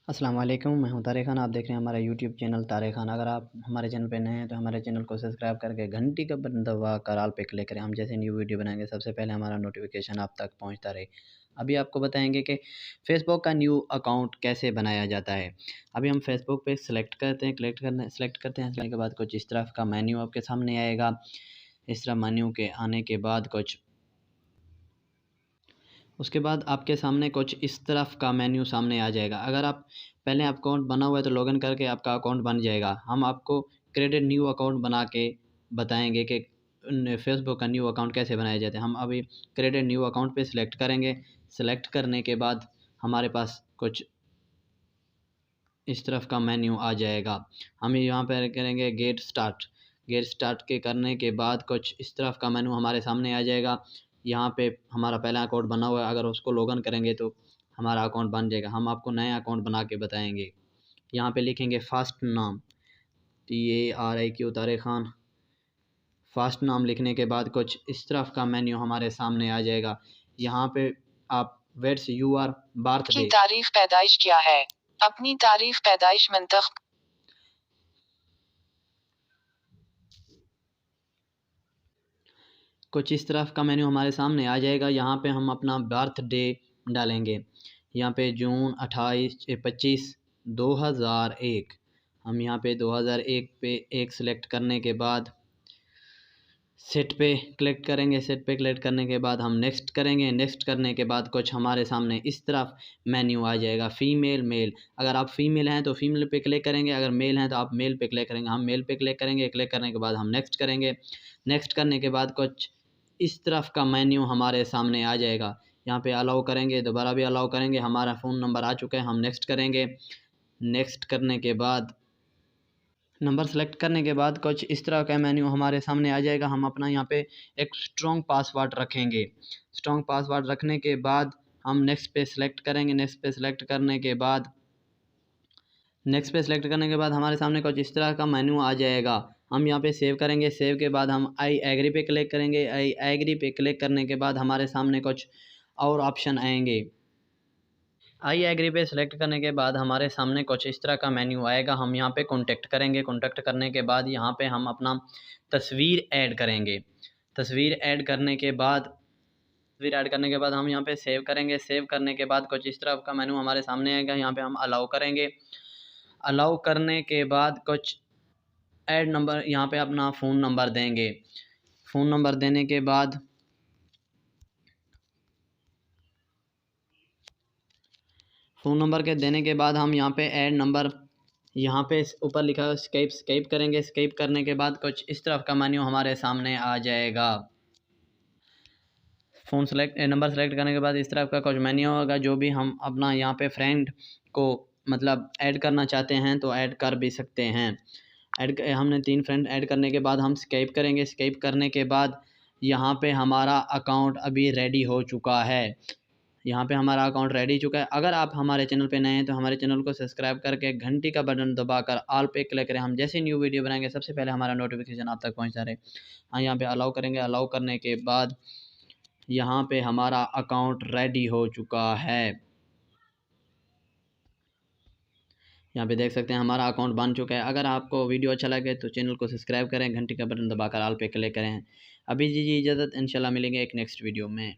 अस्सलाम वालेकुम, मैं हूं तारिक खान। आप देख रहे हैं हमारा यूट्यूब चैनल तारिक खान। अगर आप हमारे चैनल पे नए हैं तो हमारे चैनल को सब्सक्राइब करके घंटी का बटन दबा कर ऑल पे क्लिक करें। हम जैसे न्यू वीडियो बनाएंगे सबसे पहले हमारा नोटिफिकेशन आप तक पहुंचता रहे। अभी आपको बताएंगे कि फ़ेसबुक का न्यू अकाउंट कैसे बनाया जाता है। अभी हम फेसबुक पे सेलेक्ट करते हैं, सेलेक्ट करते हैं। सेलेक्ट के बाद कुछ इस तरह का मेन्यू आपके सामने आएगा। इस तरह मेन्यू के आने के बाद उसके बाद आपके सामने कुछ इस तरफ का मेन्यू सामने आ जाएगा। अगर आप पहले अकाउंट बना हुआ है तो लॉगिन करके आपका अकाउंट बन जाएगा। हम आपको क्रेडिट न्यू अकाउंट बना के बताएंगे कि फेसबुक का न्यू अकाउंट कैसे बनाया जाता है। हम अभी क्रेडिट न्यू अकाउंट पे सिलेक्ट करेंगे। सिलेक्ट करने के बाद हमारे पास कुछ इस तरफ का मेन्यू आ जाएगा। हम यहाँ पर करेंगे गेट स्टार्ट। गेट स्टार्ट के करने के बाद कुछ इस तरफ का मेन्यू हमारे सामने आ जाएगा। यहाँ पे हमारा पहला अकाउंट बना हुआ है, अगर उसको लॉगिन करेंगे तो हमारा अकाउंट बन जाएगा। हम आपको नया अकाउंट बना के बताएंगे। यहाँ पे लिखेंगे फ़र्स्ट नाम, TARIQ तारिक खान। फ़र्स्ट नाम लिखने के बाद कुछ इस तरफ का मेन्यू हमारे सामने आ जाएगा। यहाँ पे आप वेट्स यूर की बर्थडे, तारीख पैदाइश क्या है? अपनी तारीख पैदाइश मंतख कुछ इस तरफ का मेन्यू हमारे सामने आ जाएगा। यहाँ पे हम अपना बर्थडे डालेंगे। यहाँ पे जून 25 2001। हम यहाँ पे 2001 पे एक सिलेक्ट करने के बाद सेट पे क्लिक करेंगे। सेट पे क्लिक करने के बाद हम नेक्स्ट करेंगे। नेक्स्ट करने के बाद कुछ हमारे सामने इस तरफ मेन्यू आ जाएगा, फ़ीमेल मेल। अगर आप फ़ीमेल हैं तो फ़ीमेल पे क्लिक करेंगे, अगर मेल हैं तो आप मेल पे क्लिक करेंगे। हम मेल पे क्लिक करेंगे। क्लिक करने के बाद हम नेक्स्ट करेंगे। नेक्स्ट करने के बाद कुछ इस तरफ का मेन्यू हमारे सामने आ जाएगा। यहाँ पे अलाउ करेंगे, दोबारा भी अलाउ करेंगे। हमारा फ़ोन नंबर आ चुका है, हम नेक्स्ट करेंगे। नेक्स्ट करने के बाद नंबर सेलेक्ट करने के बाद कुछ इस तरह का मेन्यू हमारे सामने आ जाएगा। हम अपना यहाँ पे एक स्ट्रॉन्ग पासवर्ड रखेंगे। स्ट्रॉन्ग पासवर्ड रखने के बाद हम नेक्स्ट पे सिलेक्ट करेंगे। नेक्स्ट पे सिलेक्ट करने के बाद हमारे सामने कुछ इस तरह का मेन्यू आ जाएगा। हम यहाँ पे सेव करेंगे। सेव के बाद हम आई एग्री पे क्लिक करेंगे। आई एग्री पे क्लिक करने के बाद हमारे सामने कुछ और ऑप्शन आएंगे। आई एग्री पे सेलेक्ट करने के बाद हमारे सामने कुछ इस तरह का मेन्यू आएगा। हम यहाँ पे कॉन्टेक्ट करेंगे। कॉन्टेक्ट करने के बाद यहाँ पे हम अपना तस्वीर ऐड करेंगे। तस्वीर ऐड करने के बाद हम यहाँ पे सेव करेंगे। सेव करने के बाद कुछ इस तरह का मेन्यू हमारे सामने आएगा। यहाँ पे हम अलाउ करेंगे। अलाउ करने के बाद कुछ ऐड नंबर, यहाँ पे अपना फ़ोन नंबर देंगे। फ़ोन नंबर देने के बाद हम यहाँ पे ऐड नंबर, यहाँ पे ऊपर लिखा है स्केप करेंगे। स्केप करने के बाद कुछ इस तरफ का मेन्यू हमारे सामने आ जाएगा। नंबर सेलेक्ट करने के बाद इस तरफ का कुछ मेन्यू होगा। जो भी हम अपना यहाँ पे फ्रेंड को मतलब ऐड करना चाहते हैं तो ऐड कर भी सकते हैं। हमने 3 फ्रेंड ऐड करने के बाद हम स्केप करेंगे। स्केप करने के बाद यहाँ पे हमारा अकाउंट अभी रेडी हो चुका है। अगर आप हमारे चैनल पे नए हैं तो हमारे चैनल को सब्सक्राइब करके घंटी का बटन दबाकर ऑल पे क्लिक करें। हम जैसे न्यू वीडियो बनाएंगे सबसे पहले हमारा नोटिफिकेशन आप तक पहुंचता रहे। हाँ, यहाँ पे अलाउ करेंगे। अलाउ करने के बाद यहाँ पे हमारा अकाउंट रेडी हो चुका है। यहाँ पे देख सकते हैं हमारा अकाउंट बन चुका है। अगर आपको वीडियो अच्छा लगे तो चैनल को सब्सक्राइब करें, घंटी का बटन दबाकर ऑल पे क्लिक करें। अभी दीजिए इजाज़त, इंशाल्लाह मिलेंगे एक नेक्स्ट वीडियो में।